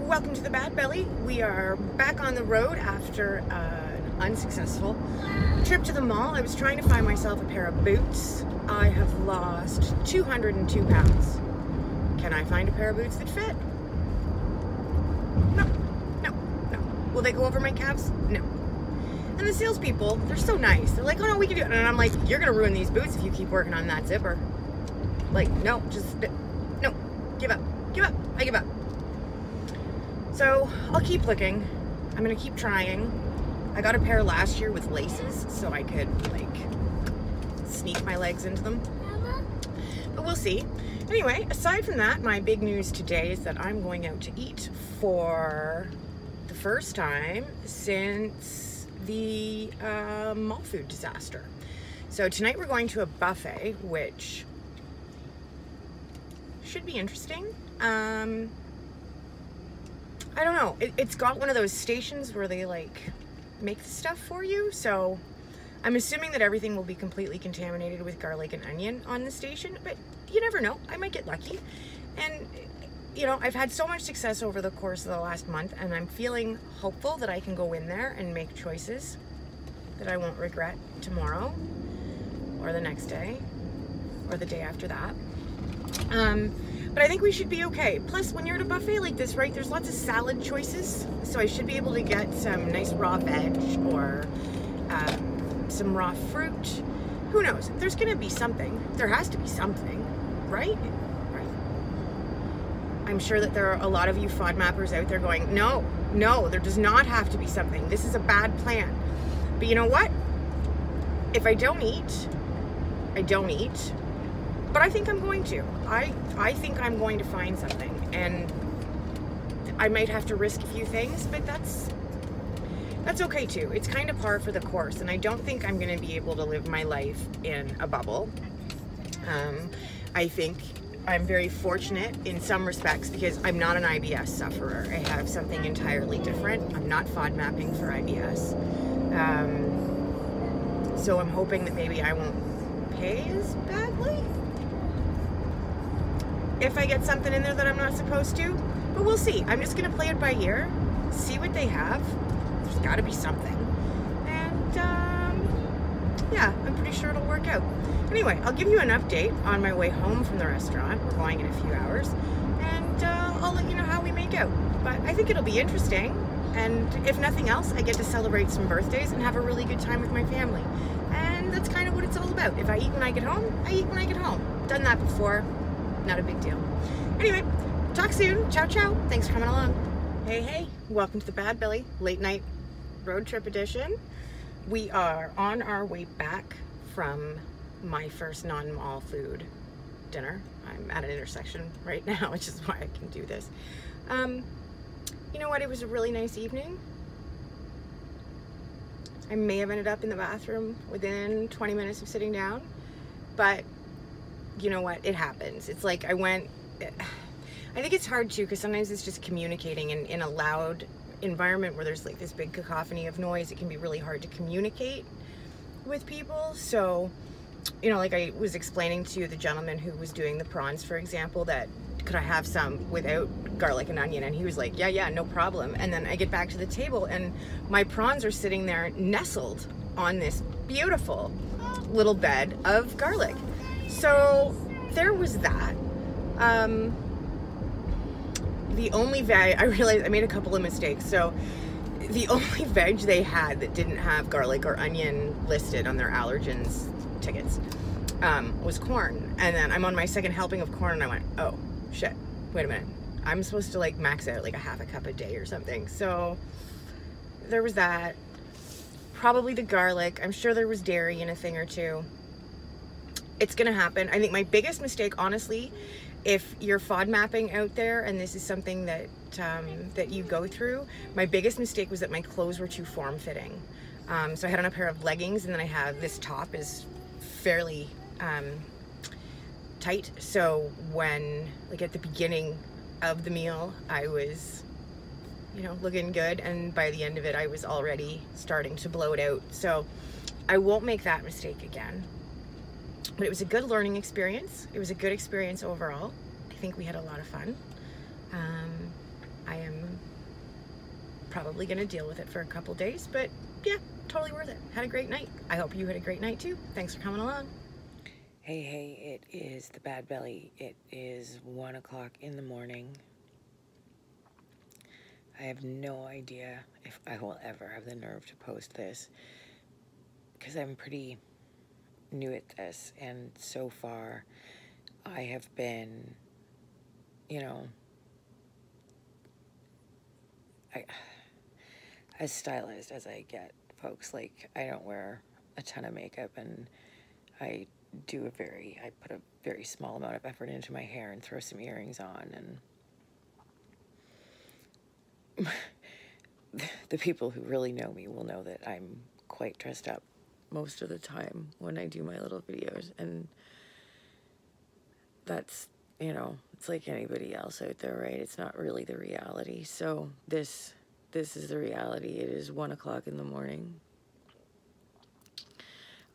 Welcome to the Bad Belly. We are back on the road after an unsuccessful trip to the mall. I was trying to find myself a pair of boots. I have lost 202 pounds. Can I find a pair of boots that fit? No. Will they go over my calves? No. And the salespeople, they're so nice. They're like, oh no, we can do it. And I'm like, you're gonna ruin these boots if you keep working on that zipper. Like, no, no, give up, I give up. So I'll keep looking. I'm gonna keep trying. I got a pair last year with laces so I could like sneak my legs into them. But we'll see. Anyway, aside from that, my big news today is that I'm going out to eat for the first time since the mall food disaster. So tonight we're going to a buffet, which should be interesting. I don't know. It's got one of those stations where they like make the stuff for you. So I'm assuming that everything will be completely contaminated with garlic and onion on the station, but you never know. I might get lucky. And you know, I've had so much success over the course of the last month, and I'm feeling hopeful that I can go in there and make choices that I won't regret tomorrow or the next day or the day after that. But I think we should be okay. Plus, when you're at a buffet like this, right, there's lots of salad choices. So I should be able to get some nice raw veg or some raw fruit. Who knows? There's gonna be something. There has to be something, right? Right. I'm sure that there are a lot of you FODMAPers out there going, no, there does not have to be something. This is a bad plan. But you know what? If I don't eat, I don't eat. But I think I'm going to. I think I'm going to find something, and I might have to risk a few things, but that's okay too. It's kind of par for the course, and I don't think I'm going to be able to live my life in a bubble. I think I'm very fortunate in some respects because I'm not an IBS sufferer. I have something entirely different. I'm not FODMAPing for IBS. So I'm hoping that maybe I won't pay as badly if I get something in there that I'm not supposed to, but we'll see. I'm just gonna play it by ear, see what they have. There's gotta be something. And yeah, I'm pretty sure it'll work out. Anyway, I'll give you an update on my way home from the restaurant. We're going in a few hours, and I'll let you know how we make out. But I think it'll be interesting, and if nothing else, I get to celebrate some birthdays and have a really good time with my family. And that's kind of what it's all about. If I eat when I get home, I eat when I get home. Done that before. Not a big deal. Anyway, talk soon. Ciao, ciao. Thanks for coming along. Hey, welcome to the Bad Belly late night road trip edition. We are on our way back from my first non-mall food dinner. I'm at an intersection right now, which is why I can do this. You know what? It was a really nice evening. I may have ended up in the bathroom within 20 minutes of sitting down, but you know what? It happens. It's like I think it's hard too, because sometimes it's just communicating in a loud environment where there's like this big cacophony of noise. It can be really hard to communicate with people. So, you know, like I was explaining to the gentleman who was doing the prawns, for example, that could I have some without garlic and onion? And he was like, yeah, no problem. And then I get back to the table and my prawns are sitting there nestled on this beautiful little bed of garlic. So there was that. The only veg, I realized I made a couple of mistakes. So the only veg they had that didn't have garlic or onion listed on their allergens tickets was corn. And then I'm on my second helping of corn and I went, oh shit, wait a minute. I'm supposed to like max out like a half a cup a day or something. So there was that. Probably the garlic. I'm sure there was dairy in a thing or two. It's gonna happen. I think my biggest mistake, honestly, if you're FODMAPing out there and this is something that that you go through, my biggest mistake was that my clothes were too form-fitting. So I had on a pair of leggings, and then I have this top is fairly tight. So when, like at the beginning of the meal, I was, you know, looking good, and by the end of it, I was already starting to bloat out. So I won't make that mistake again. But it was a good learning experience. It was a good experience overall. I think we had a lot of fun. I am probably going to deal with it for a couple days, but yeah, totally worth it. Had a great night. I hope you had a great night too. Thanks for coming along. Hey, it is the Bad Belly. It is 1 o'clock in the morning. I have no idea if I will ever have the nerve to post this because I'm pretty new at this, and so far I have been, you know, as stylized as I get, folks. Like, I don't wear a ton of makeup, and I put a very small amount of effort into my hair and throw some earrings on, and the people who really know me will know that I'm quite dressed up most of the time when I do my little videos, and that's, it's like anybody else out there, right? It's not really the reality. So this is the reality. It is 1 o'clock in the morning.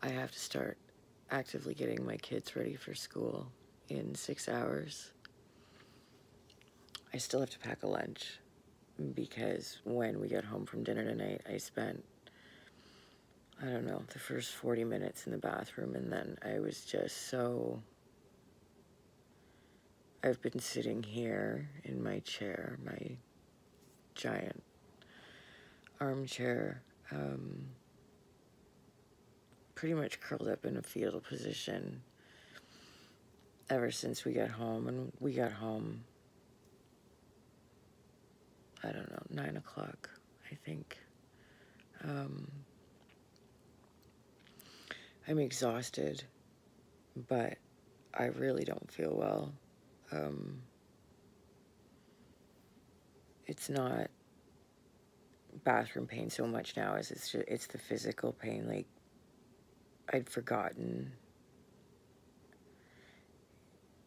I have to start actively getting my kids ready for school in 6 hours. I still have to pack a lunch because when we got home from dinner tonight, I spent, I don't know, the first 40 minutes in the bathroom, and then I was just so... I've been sitting here in my chair, my giant armchair, pretty much curled up in a fetal position ever since we got home. And we got home, I don't know, 9 o'clock, I think. I'm exhausted, but I really don't feel well. It's not bathroom pain so much now as it's the physical pain. Like, I'd forgotten,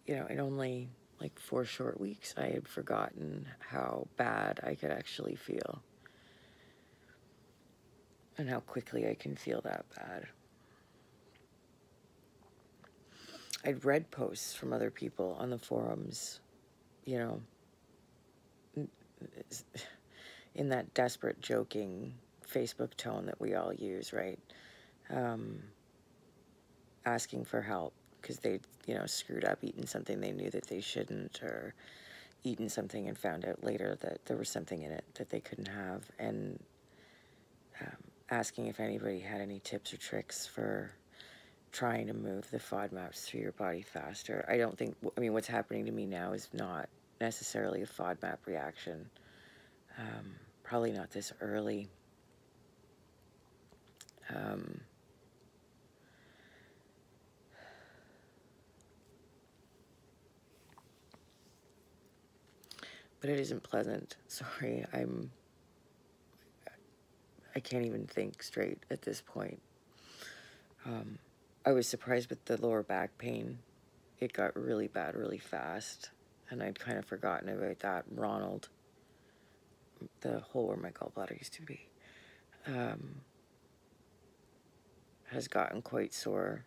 in only like 4 short weeks, I had forgotten how bad I could actually feel and how quickly I can feel that bad. I'd read posts from other people on the forums, in that desperate, joking Facebook tone that we all use, right? Asking for help because they, screwed up, eaten something they knew that they shouldn't, or eaten something and found out later that there was something in it that they couldn't have, and asking if anybody had any tips or tricks for trying to move the FODMAPs through your body faster. I mean, what's happening to me now is not necessarily a FODMAP reaction. Probably not this early. But it isn't pleasant. Sorry, I can't even think straight at this point. I was surprised with the lower back pain. It got really bad really fast, and I'd kind of forgotten about that. Ronald, the hole where my gallbladder used to be, has gotten quite sore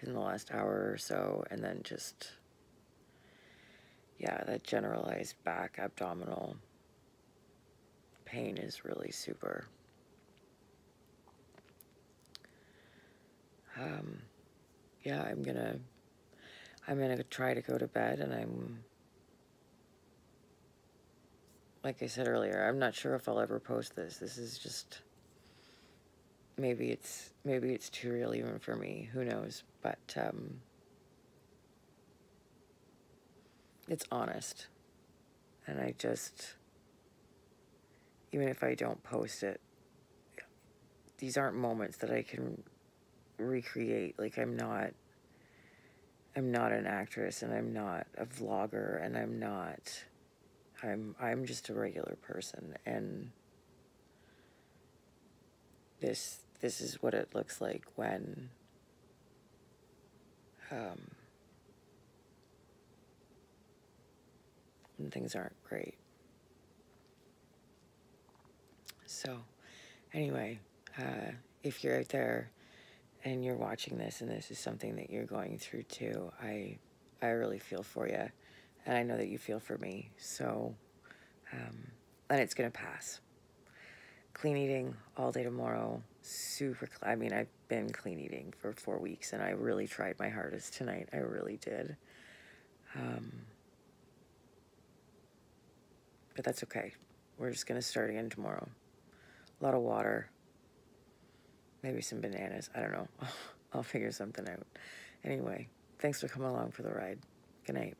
in the last hour or so, and then just, yeah, that generalized back abdominal pain is really super. Yeah, I'm gonna try to go to bed, and like I said earlier, I'm not sure if I'll ever post this. This is just, maybe it's too real even for me. Who knows? But it's honest, and I just, even if I don't post it, these aren't moments that I can recreate. Like, I'm not an actress, and I'm not a vlogger, and I'm just a regular person, and this is what it looks like when things aren't great. So anyway, if you're out there and you're watching this and this is something that you're going through too, I really feel for you, and I know that you feel for me. So And it's going to pass. Clean eating all day tomorrow. I mean, I've been clean eating for 4 weeks, and I really tried my hardest tonight. I really did. But that's okay. We're just going to start again tomorrow. A lot of water. Maybe some bananas. I don't know. I'll figure something out. Anyway, thanks for coming along for the ride. Good night.